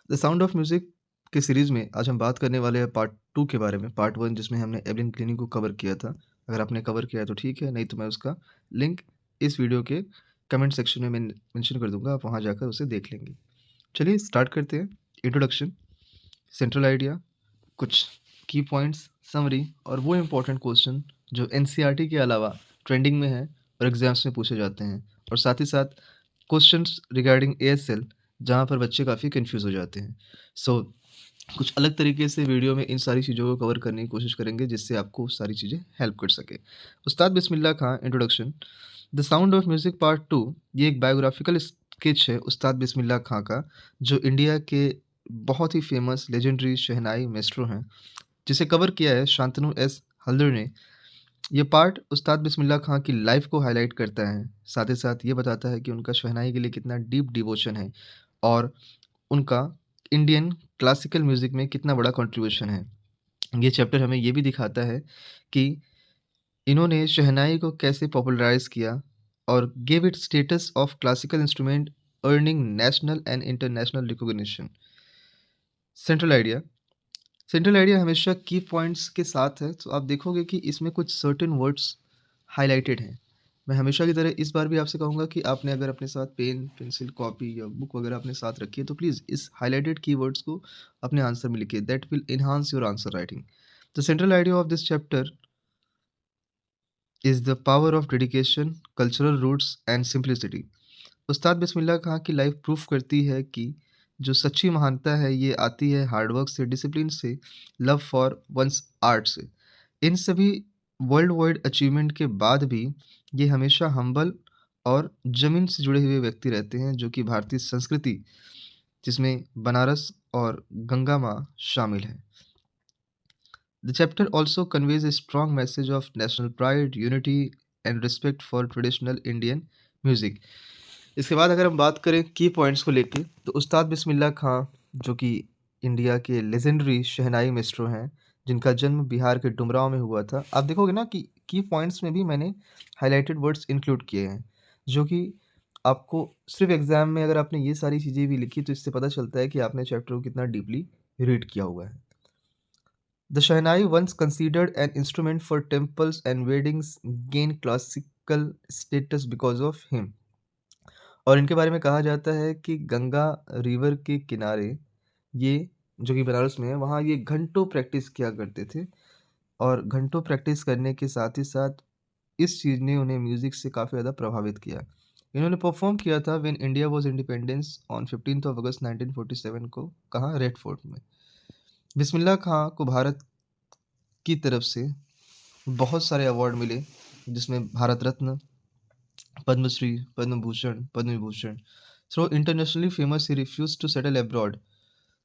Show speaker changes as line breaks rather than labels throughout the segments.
The sound of music के series में आज हम बात करने वाले हैं पार्ट 2 के बारे में। पार्ट 1 जिसमें हमने एवलिन क्लिनी को कवर किया था। अगर आपने कवर किया है तो ठीक है, नहीं तो मैं उसका लिंक इस वीडियो के कमेंट सेक्शन में मेंशन कर दूँगा, आप वहाँ जाकर उसे देख लेंगे। चलिए स्टार्ट करते हैं। इंट्रोडक्शन, सेंट्रल आइडिया, कुछ की पॉइंट्स, समरी और वो इम्पोर्टेंट क्वेश्चन जो एनसीईआरटी के अलावा ट्रेंडिंग में है और एग्ज़ाम्स में पूछे जाते हैं, और साथ ही साथ क्वेश्चंस रिगार्डिंग एएसएल जहाँ पर बच्चे काफ़ी कन्फ्यूज़ हो जाते हैं। सो कुछ अलग तरीके से वीडियो में इन सारी चीज़ों को कवर करने की कोशिश करेंगे जिससे आपको सारी चीज़ें हेल्प कर सके। Ustad Bismillah Khan introduction. The sound of music part 2 ये एक बायोग्राफिकल स्केच है उस्ताद बिस्मिल्लाह खां का, जो इंडिया के बहुत ही फ़ेमस लेजेंडरी शहनाई माएस्ट्रो हैं, जिसे कवर किया है शांतनु एस हल्दर ने। ये पार्ट उस्ताद बिस्मिल्लाह खां की लाइफ़ को हाइलाइट करता है, साथ ही साथ ये बताता है कि उनका शहनाई के लिए कितना डीप डिवोशन है और उनका इंडियन क्लासिकल म्यूज़िक में कितना बड़ा कंट्रीब्यूशन है। ये चैप्टर हमें ये भी दिखाता है कि इन्होंने शहनाई को कैसे पॉपुलराइज़ किया और give it status of classical instrument, earning national and international recognition. Central idea, central idea हमेशा की पॉइंट्स के साथ है, तो आप देखोगे कि इसमें कुछ सर्टेन वर्ड्स हाइलाइटेड हैं। मैं हमेशा की तरह इस बार भी आपसे कहूँगा कि आपने अगर अपने साथ पेन, पेंसिल, कॉपी या बुक वगैरह अपने साथ रखी है, तो प्लीज़ इस हाइलाइटेड कीवर्ड्स को अपने आंसर में लिखिए। That will enhance your answer writing. The central idea of this chapter is the power of dedication, cultural roots and simplicity. Ustad Bismillah खां की लाइफ प्रूफ करती है कि जो सच्ची महानता है ये आती है हार्ड वर्क से, डिसिप्लिन से, लव फॉर वंस आर्ट से। इन सभी वर्ल्ड वाइड अचीवमेंट के बाद भी ये हमेशा हम्बल और ज़मीन से जुड़े हुए व्यक्ति रहते हैं, जो कि भारतीय संस्कृति जिसमें बनारस और गंगा माँ शामिल है। The chapter also conveys a strong message of national pride, unity and respect for traditional Indian music। इसके बाद अगर हम बात करें की पॉइंट्स को लेके, तो उस्ताद बिस्मिल्लाह खां जो कि इंडिया के लेजेंडरी शहनाई माएस्ट्रो हैं, जिनका जन्म बिहार के डुमरांव में हुआ था। आप देखोगे ना कि की पॉइंट्स में भी मैंने हाइलाइटेड वर्ड्स इंक्लूड किए हैं, जो कि आपको सिर्फ एग्ज़ाम में अगर आपने ये सारी चीज़ें भी लिखी, तो इससे पता चलता है कि आपने चैप्टर को कितना डीपली रीड किया हुआ है। The Shehnai, once considered an instrument for temples and weddings, gained classical status because of him। और इनके बारे में कहा जाता है कि गंगा रिवर के किनारे ये जो कि बनारस में है, वहाँ ये घंटों प्रैक्टिस किया करते थे, और घंटों प्रैक्टिस करने के साथ ही साथ इस चीज़ ने उन्हें म्यूज़िक से काफ़ी ज़्यादा प्रभावित किया। इन्होंने परफ़ॉर्म किया था when India was independence on 15th of अगस्त 1947 को, कहाँ? रेड फोर्ट में। बिस्मिल्लाह खां को भारत की तरफ से बहुत सारे अवार्ड मिले, जिसमें Bharat Ratna, Padmashri, Padma Bhushan, Padma Vibhushan. So internationally famous ही refused to settle abroad,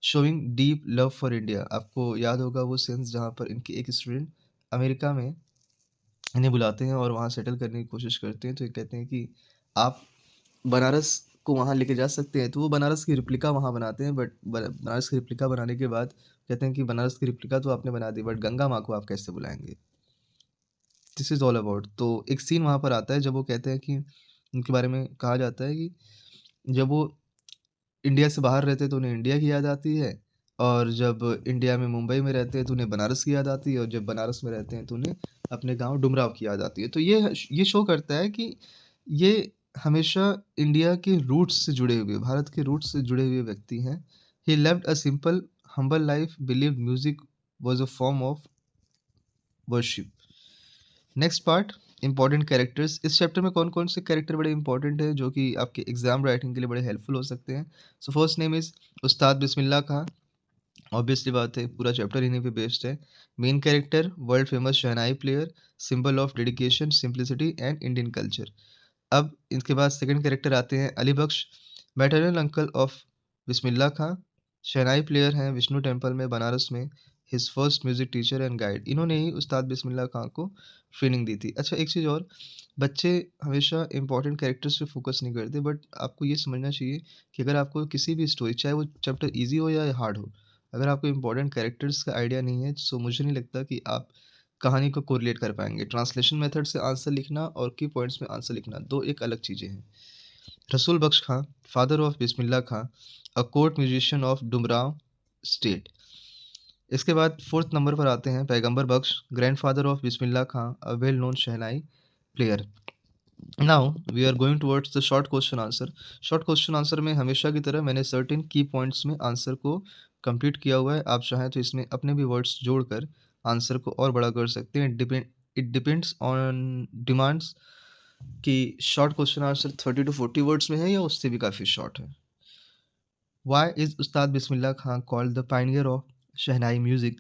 showing deep love for India. आपको याद होगा वो सेंस जहाँ पर इनके एक स्टूडेंट अमेरिका में इन्हें बुलाते हैं और वहाँ सेटल करने की कोशिश करते हैं, तो ये कहते हैं कि आप बनारस को वहाँ लेके जा सकते हैं, तो वो बनारस की रेप्लिका वहाँ बनाते हैं, बट बनारस की रेप्लिका बनाने के बाद कहते हैं कि बनारस की रेप्लिका तो आपने बना दी, बट गंगा माँ को आप कैसे बुलाएँगे? This is all about. तो एक सीन वहाँ पर आता है जब वो कहते हैं कि उनके बारे में कहा जाता है कि जब वो इंडिया से बाहर रहते हैं तो उन्हें इंडिया की याद आती है, और जब इंडिया में मुंबई में रहते हैं तो उन्हें बनारस की याद आती है, और जब बनारस में रहते हैं तो उन्हें अपने गाँव डुमराव की याद आती है। तो ये शो करता है कि ये हमेशा इंडिया के रूट्स से जुड़े हुए, भारत के रूट्स से जुड़े हुए व्यक्ति हैं। ही lived a simple humble life, believed music was a form of worship. Next part, important characters. इस चैप्टर में कौन-कौन से कैरेक्टर बड़े इंपॉर्टेंट हैं जो कि आपके एग्ज़ाम राइटिंग के लिए बड़े हेल्पफुल हो सकते हैं। So first name is Ustad Bismillah Khan. Obviously बात है, पूरा चैप्टर इन्हीं पे बेस्ड है। Main character world famous shehnai player, symbol of dedication, simplicity and Indian culture. अब इसके बाद सेकंड कैरेक्टर आते हैं Ali Bakhsh, maternal uncle of Bismillah Khan. Shehnai player हैं विष्णु टेम्पल में बनारस में, his first music teacher and guide. इन्होंने ही उस्ताद बिस्मिल्लाह खां को ट्रेनिंग दी थी। अच्छा, एक चीज़ और, बच्चे हमेशा इंपॉर्टेंट कैरेक्टर्स पे फोकस नहीं करते, बट आपको ये समझना चाहिए कि अगर आपको किसी भी स्टोरी, चाहे वो चैप्टर ईज़ी हो या हार्ड हो, अगर आपको इंपॉर्टेंट कैरेक्टर्स का आइडिया नहीं है, सो मुझे नहीं लगता कि आप कहानी को कोरिलेट कर पाएँगे। ट्रांसलेशन मेथड से आंसर लिखना और की पॉइंट्स में आंसर लिखना 2 एक अलग चीज़ें हैं। Rasool Bakhsh Khan, father of Bismillah Khan, a court musician of Dumraon state. इसके बाद 4th नंबर पर आते हैं Paigambar Bakhsh, grandfather of Bismillah Khan, a well known shehnai player. Now we are going towards the short question answer. Short question answer में हमेशा की तरह मैंने सर्टेन की पॉइंट्स में आंसर को कंप्लीट किया हुआ है। आप चाहें तो इसमें अपने भी वर्ड्स जोड़कर आंसर को और बड़ा कर सकते हैं। इट डिपेंड्स ऑन डिमांड्स कि short question answer 30 to 40 words में है या उससे भी काफ़ी शॉर्ट है। Why is Ustad Bismillah Khan called the pioneer of Shehnai music?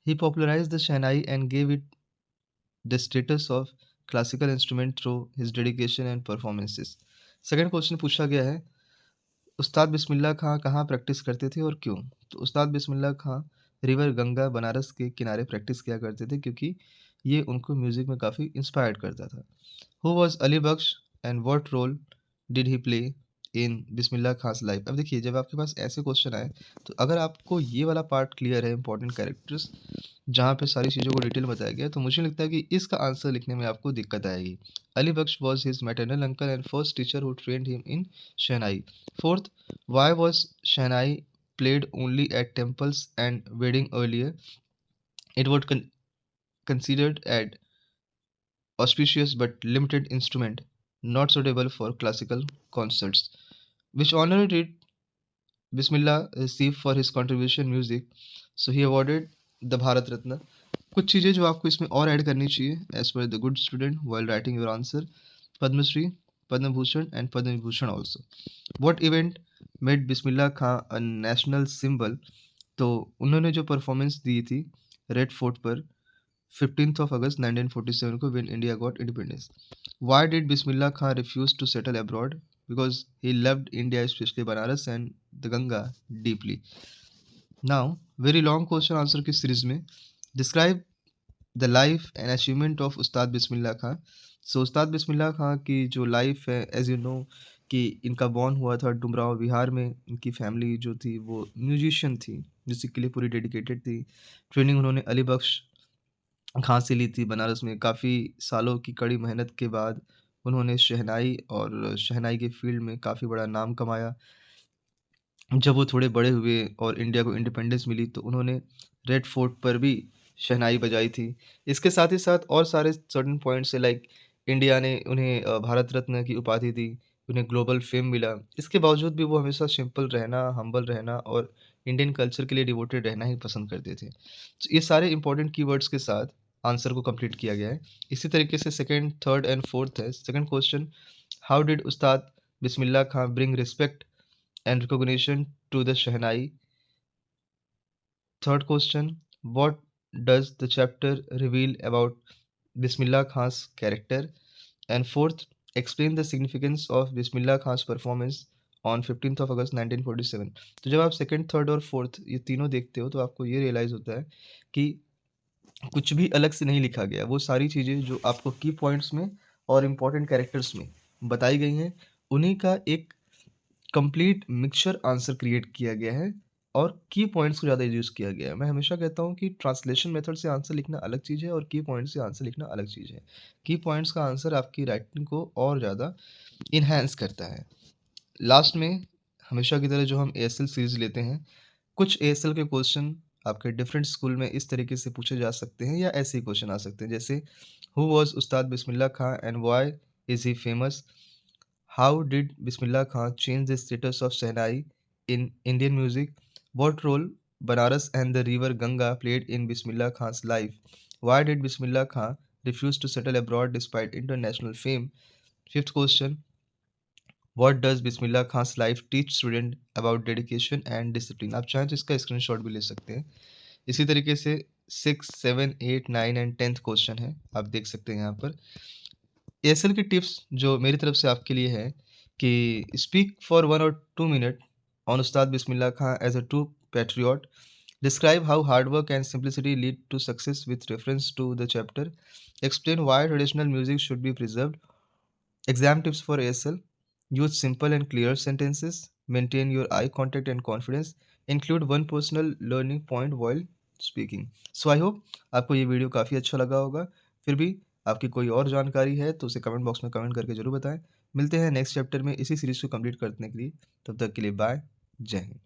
He popularized the Shehnai and gave it the status of classical instrument through his dedication and performances. Second question पूछा गया है, उस्ताद बिस्मिल्लाह खां कहाँ practice करते थे और क्यों? तो उस्ताद बिस्मिल्लाह खां river Ganga Banaras के किनारे प्रैक्टिस किया करते थे क्योंकि ये उनको म्यूज़िक में काफ़ी इंस्पायर्ड करता था। Who was Ali Bakhsh and what role did he play in Bismillah Khan's life? अब देखिए जब आपके पास ऐसे क्वेश्चन आए तो अगर आपको ये वाला पार्ट क्लियर है इंपॉर्टेंट कैरेक्टर्स जहाँ पे सारी चीज़ों को डिटेल बताया गया है तो मुझे लगता है कि इसका आंसर लिखने में आपको दिक्कत आएगी। Ali Bakhsh was his maternal uncle and first teacher who trained him in shehnai. Fourth, why was shehnai played only at temples and wedding earlier? It was considered an auspicious but limited instrument, not suitable for classical concerts. Which honor did Bismillah receive for his contribution music? So he awarded the Bharat Ratna. कुछ चीज़ें जो आपको इसमें और add करनी चाहिए as per the good student while writing your answer, Padmashri, Padma Bhushan and Padma Vibhushan also. What event made Bismillah Khan a national symbol? तो उन्होंने जो परफॉर्मेंस दी थी रेड फोर्ट पर 15th of August 1947 को when India got independence. Why did Bismillah Khan refuse to settle abroad? Because he loved India, especially Banaras and the Ganga deeply. Now, very long question answer की series में describe the life and achievement of Ustad Bismillah Khan. So उस्ताद बिस्मिल्लाह खां की जो life है as you know कि इनका born हुआ था डुमराव बिहार में। इनकी फैमिली जो थी वो म्यूजिशियन थी, म्यूजिक के लिए पूरी डेडिकेटेड थी। ट्रेनिंग उन्होंने अली बख्श खां से ली थी बनारस में। काफ़ी सालों की कड़ी मेहनत के बाद उन्होंने शहनाई और शहनाई के फील्ड में काफ़ी बड़ा नाम कमाया। जब वो थोड़े बड़े हुए और इंडिया को इंडिपेंडेंस मिली तो उन्होंने रेड फोर्ट पर भी शहनाई बजाई थी। इसके साथ ही साथ और सारे सर्टेन पॉइंट्स है लाइक इंडिया ने उन्हें भारत रत्न की उपाधि दी, उन्हें ग्लोबल फेम मिला। इसके बावजूद भी वो हमेशा सिंपल रहना, हम्बल रहना और इंडियन कल्चर के लिए डिवोटेड रहना ही पसंद करते थे। तो ये सारे इंपॉर्टेंट कीवर्ड्स के साथ आंसर को कंप्लीट किया गया है। इसी तरीके से सेकंड, थर्ड एंड फोर्थ है। Second question, how did Ustad Bismillah Khan bring respect and recognition to the Shehnai? Third question, what does the chapter reveal about Bismillah Khan's character? And fourth, explain the significance of Bismillah Khan's performance on 15th of August 1947। तो जब आप second, third और fourth ये तीनों देखते हो तो आपको ये रियलाइज़ होता है कि कुछ भी अलग से नहीं लिखा गया। वो सारी चीज़ें जो आपको की पॉइंट्स में और इम्पोर्टेंट कैरेक्टर्स में बताई गई हैं, उन्हीं का एक कंप्लीट मिक्सचर आंसर क्रिएट किया गया है और की पॉइंट्स को ज़्यादा यूज़ किया गया है। मैं हमेशा कहता हूँ कि ट्रांसलेशन मेथड से आंसर लिखना अलग चीज़ है और की पॉइंट से आंसर लिखना अलग चीज़ है। की पॉइंट्स का आंसर आपकी राइटिंग को और ज़्यादा इन्हांस करता है। लास्ट में हमेशा की तरह जो हम एएसएल सीरीज़ लेते हैं, कुछ एएसएल के क्वेश्चन आपके डिफरेंट स्कूल में इस तरीके से पूछे जा सकते हैं या ऐसे ही क्वेश्चन आ सकते हैं जैसे who was Ustad Bismillah Khan and why is he famous? How did Bismillah Khan change the status of Shehnai in Indian music? What role Banaras and the river Ganga played in Bismillah Khan's life? Why did Bismillah Khan refuse to settle abroad despite international fame? Fifth question, what does Bismillah Khan's life teach student about dedication and discipline? आप चाहें तो इसका screenshot भी ले सकते हैं। इसी तरीके से 6, 7, 8, 9 एंड 10th क्वेश्चन है, आप देख सकते हैं यहाँ पर। एएसएल की टिप्स जो मेरी तरफ से आपके लिए है कि स्पीक फॉर 1 और 2 minute on Ustad Bismillah Khan as a true patriot, describe how hard work and simplicity lead to success with reference to the chapter, explain why traditional music should be preserved, exam tips for ASL, use simple and clear sentences, maintain your eye contact and confidence, include one personal learning point while speaking. So I hope आपको ये video काफ़ी अच्छा लगा होगा। फिर भी आपकी कोई और जानकारी है तो उसे कमेंट बॉक्स में कमेंट करके ज़रूर बताएं। मिलते हैं नेक्स्ट चैप्टर में इसी सीरीज़ को कंप्लीट करने के लिए। तब तक के लिए बाय। जय हिंद।